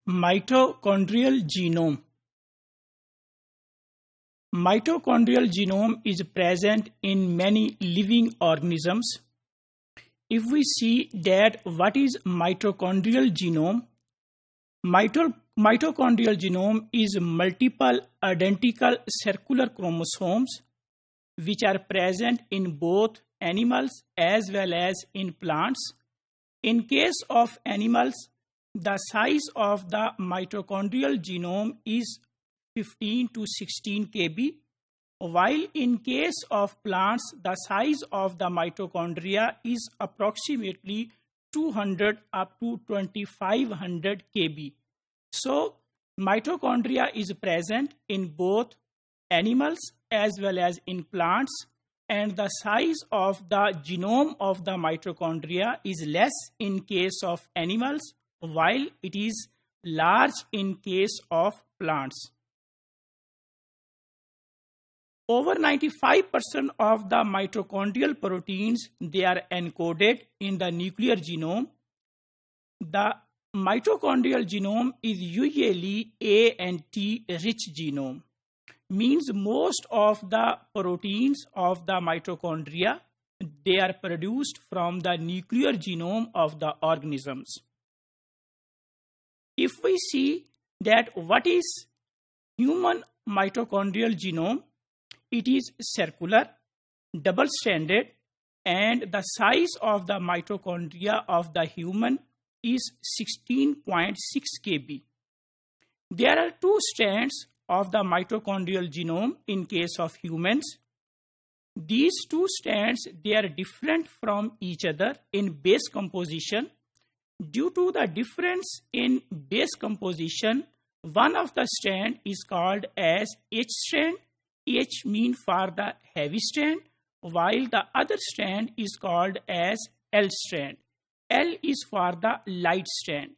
Mitochondrial genome. Mitochondrial genome is present in many living organisms. If we see that what is mitochondrial genome, mitochondrial genome is multiple identical circular chromosomes which are present in both animals as well as in plants. In case of animals, the size of the mitochondrial genome is 15 to 16 kb, while in case of plants, the size of the mitochondria is approximately 200 up to 2500 kb. So, mitochondria is present in both animals as well as in plants, and the size of the genome of the mitochondria is less in case of animals, while it is large in case of plants. Over 95% of the mitochondrial proteins, they are encoded in the nuclear genome. The mitochondrial genome is usually A and T rich genome. Means most of the proteins of the mitochondria, they are produced from the nuclear genome of the organisms. If we see that what is human mitochondrial genome, it is circular, double-stranded, and the size of the mitochondria of the human is 16.6 kb. There are two strands of the mitochondrial genome in case of humans. These two strands, they are different from each other in base composition. Due to the difference in base composition, one of the strand is called as H strand. H means for the heavy strand, while the other strand is called as L strand. L is for the light strand.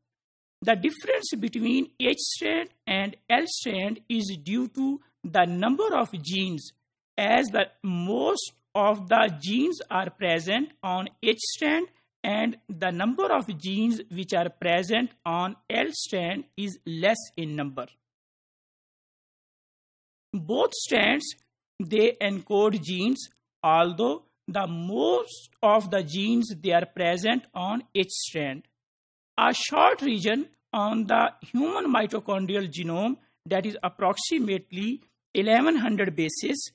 The difference between H strand and L strand is due to the number of genes, as the most of the genes are present on H strand and the number of genes which are present on L strand is less in number. Both strands, they encode genes, although the most of the genes, they are present on H strand. A short region on the human mitochondrial genome, that is approximately 1100 bases,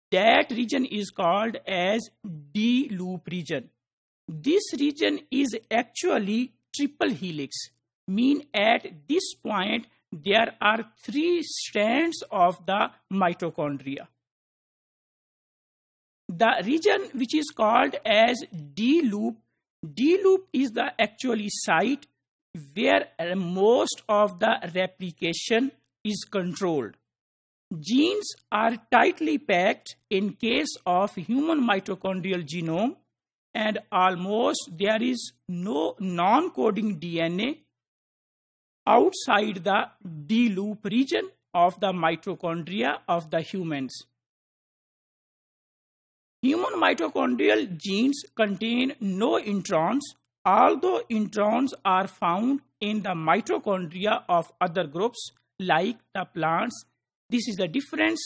that region is called as D loop region. This region is actually triple helix, mean at this point there are three strands of the mitochondria. The region which is called as D loop is the actually site where most of the replication is controlled. Genes are tightly packed in case of human mitochondrial genome, and almost there is no non-coding DNA outside the D loop region of the mitochondria of the humans. Human mitochondrial genes contain no introns, although introns are found in the mitochondria of other groups like the plants. This is the difference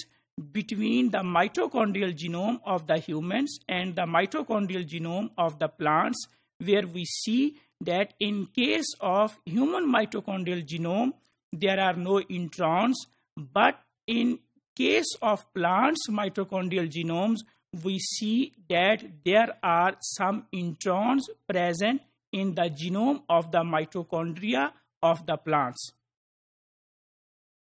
between the mitochondrial genome of the humans and the mitochondrial genome of the plants, where we see that in case of human mitochondrial genome, there are no introns, but in case of plants' mitochondrial genomes, we see that there are some introns present in the genome of the mitochondria of the plants.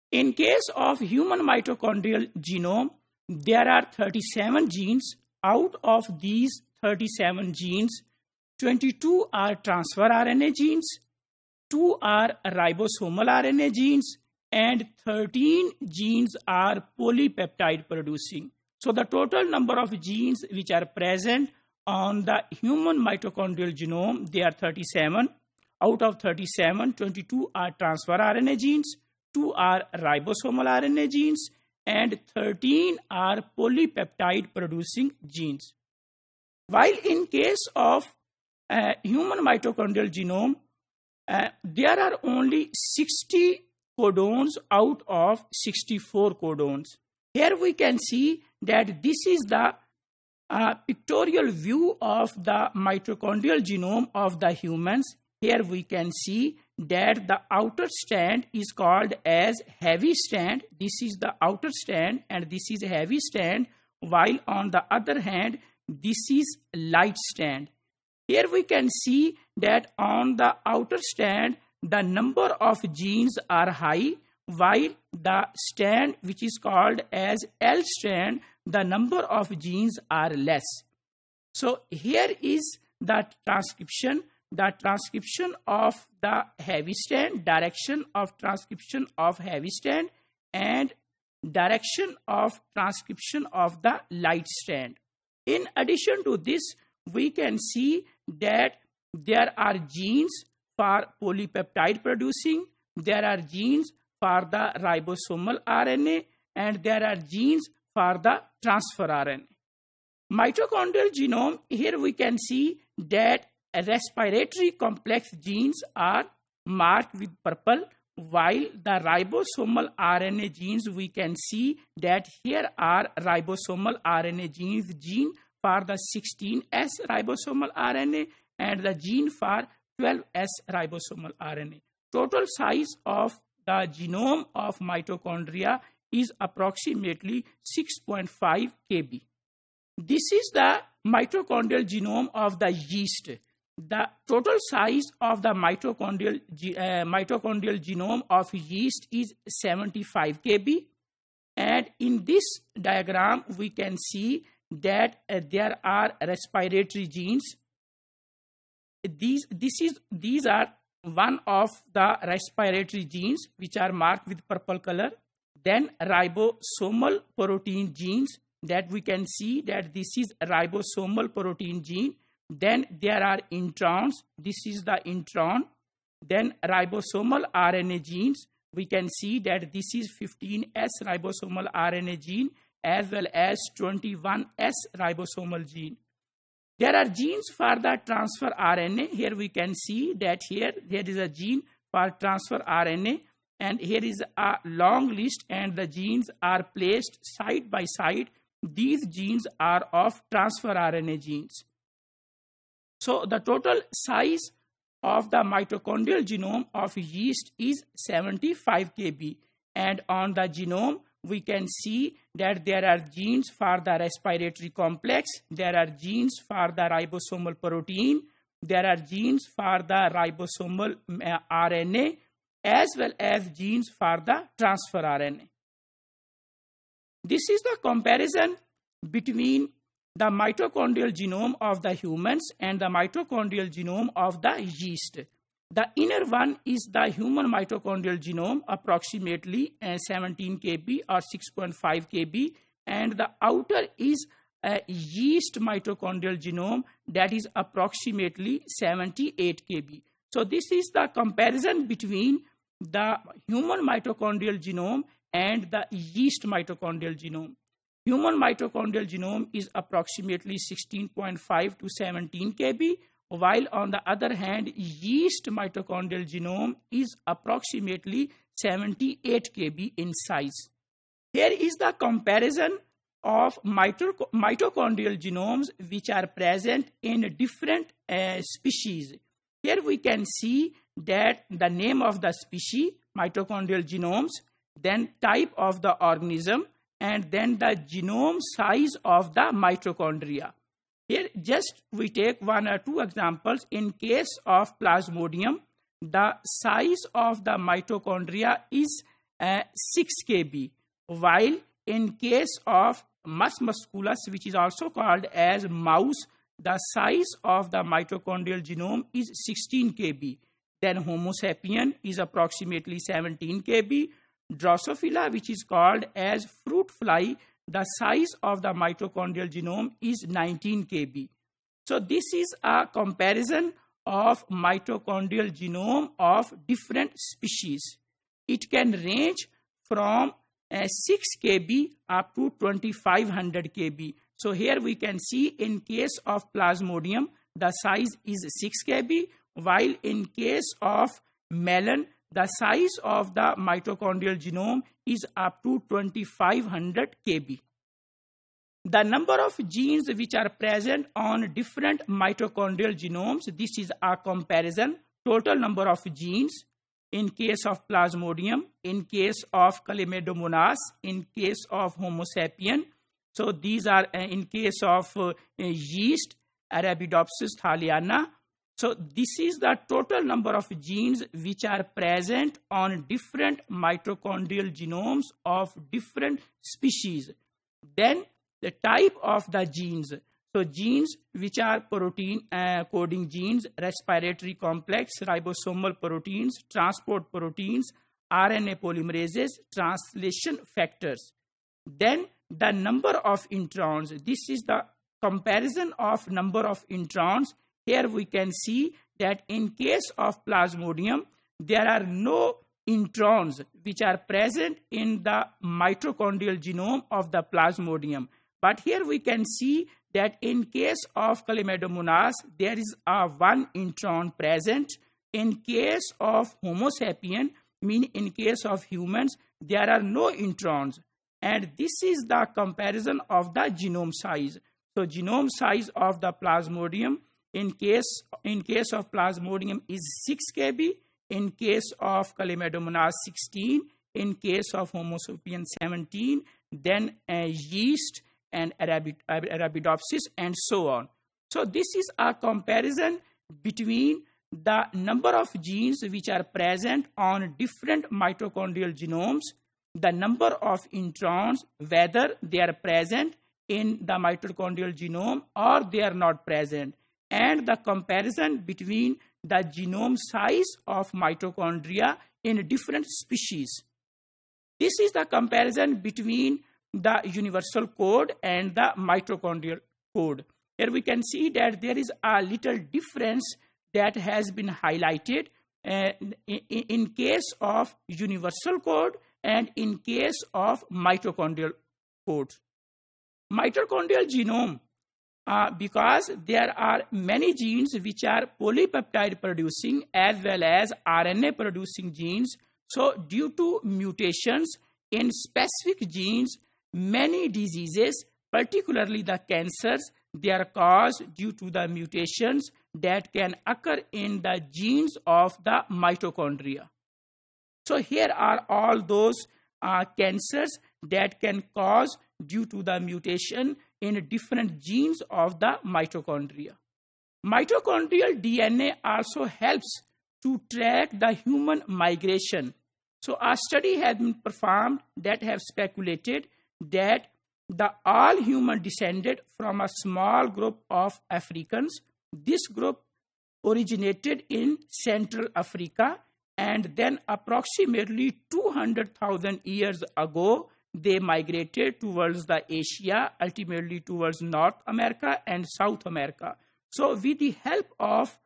In case of human mitochondrial genome, there are 37 genes. Out of these 37 genes, 22 are transfer RNA genes, 2 are ribosomal RNA genes, and 13 genes are polypeptide producing. So the total number of genes which are present on the human mitochondrial genome, they are 37. Out of 37, 22 are transfer RNA genes, 2 are ribosomal RNA genes, and 13 are polypeptide producing genes. While in case of human mitochondrial genome, there are only 60 codons out of 64 codons. Here we can see that this is the pictorial view of the mitochondrial genome of the humans. Here we can see that the outer strand is called as heavy strand. This is the outer strand and this is heavy strand, while on the other hand, this is light strand. Here we can see that on the outer strand, the number of genes are high, while the strand which is called as L strand, the number of genes are less. So here is the transcription of the heavy strand, direction of transcription of heavy strand, and direction of transcription of the light strand. In addition to this, we can see that there are genes for polypeptide producing, there are genes for the ribosomal RNA, and there are genes for the transfer RNA. Mitochondrial genome, here we can see that respiratory complex genes are marked with purple, while the ribosomal RNA genes, we can see that here are ribosomal RNA genes, gene for the 16S ribosomal RNA and the gene for 12S ribosomal RNA. Total size of the genome of mitochondria is approximately 6.5 kb. This is the mitochondrial genome of the yeast. The total size of the mitochondrial genome of yeast is 75 kb. And in this diagram, we can see that there are respiratory genes. These are one of the respiratory genes which are marked with purple color. Then ribosomal protein genes, that we can see that this is ribosomal protein gene. Then there are introns. This is the intron. Then ribosomal RNA genes. We can see that this is 15S ribosomal RNA gene as well as 21S ribosomal gene. There are genes for the transfer RNA. Here we can see that here there is a gene for transfer RNA, and here is a long list and the genes are placed side by side. These genes are of transfer RNA genes. So the total size of the mitochondrial genome of yeast is 75 kb, and on the genome we can see that there are genes for the respiratory complex, there are genes for the ribosomal protein, there are genes for the ribosomal RNA, as well as genes for the transfer RNA. This is the comparison between the mitochondrial genome of the humans and the mitochondrial genome of the yeast. The inner one is the human mitochondrial genome, approximately 17 kb or 6.5 kb, and the outer is a yeast mitochondrial genome, that is approximately 78 kb. So this is the comparison between the human mitochondrial genome and the yeast mitochondrial genome. Human mitochondrial genome is approximately 16.5 to 17 kb, while on the other hand, yeast mitochondrial genome is approximately 78 kb in size. Here is the comparison of mitochondrial genomes which are present in different species. Here we can see that the name of the species, mitochondrial genomes, then type of the organism, and then the genome size of the mitochondria. Here just we take one or two examples. In case of Plasmodium, the size of the mitochondria is 6 kb, while in case of Mus musculus, which is also called as mouse, the size of the mitochondrial genome is 16 kb. Then Homo sapien is approximately 17 kb. Drosophila, which is called as fruit fly, the size of the mitochondrial genome is 19 kb. So this is a comparison of mitochondrial genome of different species. It can range from 6 kb up to 2500 kb. So here we can see in case of Plasmodium, the size is 6 kb, while in case of melon, the size of the mitochondrial genome is up to 2500 kb. The number of genes which are present on different mitochondrial genomes, this is a comparison. Total number of genes in case of Plasmodium, in case of Chlamydomonas, in case of Homo sapien. So these are in case of yeast, Arabidopsis thaliana. So this is the total number of genes which are present on different mitochondrial genomes of different species. Then the type of the genes. So genes which are protein coding genes, respiratory complex, ribosomal proteins, transport proteins, RNA polymerases, translation factors. Then the number of introns. This is the comparison of number of introns. Here we can see that in case of Plasmodium, there are no introns which are present in the mitochondrial genome of the Plasmodium. But here we can see that in case of Chlamydomonas, there is a one intron present. In case of Homo sapien, meaning in case of humans, there are no introns. And this is the comparison of the genome size. So genome size of the Plasmodium in case of Plasmodium is 6 kb, in case of Chlamydomonas 16, in case of Homo sapien 17, then yeast and Arabidopsis and so on. So this is a comparison between the number of genes which are present on different mitochondrial genomes, the number of introns, whether they are present in the mitochondrial genome or they are not present, and the comparison between the genome size of mitochondria in different species. This is the comparison between the universal code and the mitochondrial code. Here we can see that there is a little difference that has been highlighted in case of universal code and in case of mitochondrial code. Mitochondrial genome, because there are many genes which are polypeptide producing as well as RNA producing genes. So due to mutations in specific genes, many diseases, particularly the cancers, they are caused due to the mutations that can occur in the genes of the mitochondria. So here are all those cancers that can cause due to the mutation in different genes of the mitochondria. Mitochondrial DNA also helps to track the human migration. So a study has been performed that have speculated that the all human descended from a small group of Africans. This group originated in Central Africa, and then approximately 200,000 years ago, they migrated towards the Asia, ultimately towards North America and South America. So with the help of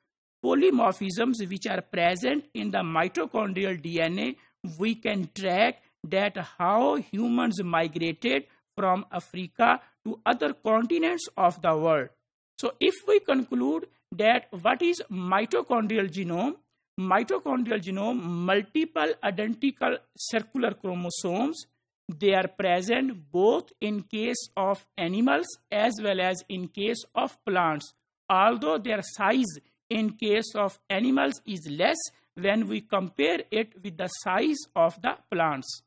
polymorphisms which are present in the mitochondrial DNA, we can track that how humans migrated from Africa to other continents of the world. So if we conclude that what is mitochondrial genome? Mitochondrial genome, multiple identical circular chromosomes. They are present both in case of animals as well as in case of plants. Although their size in case of animals is less when we compare it with the size of the plants.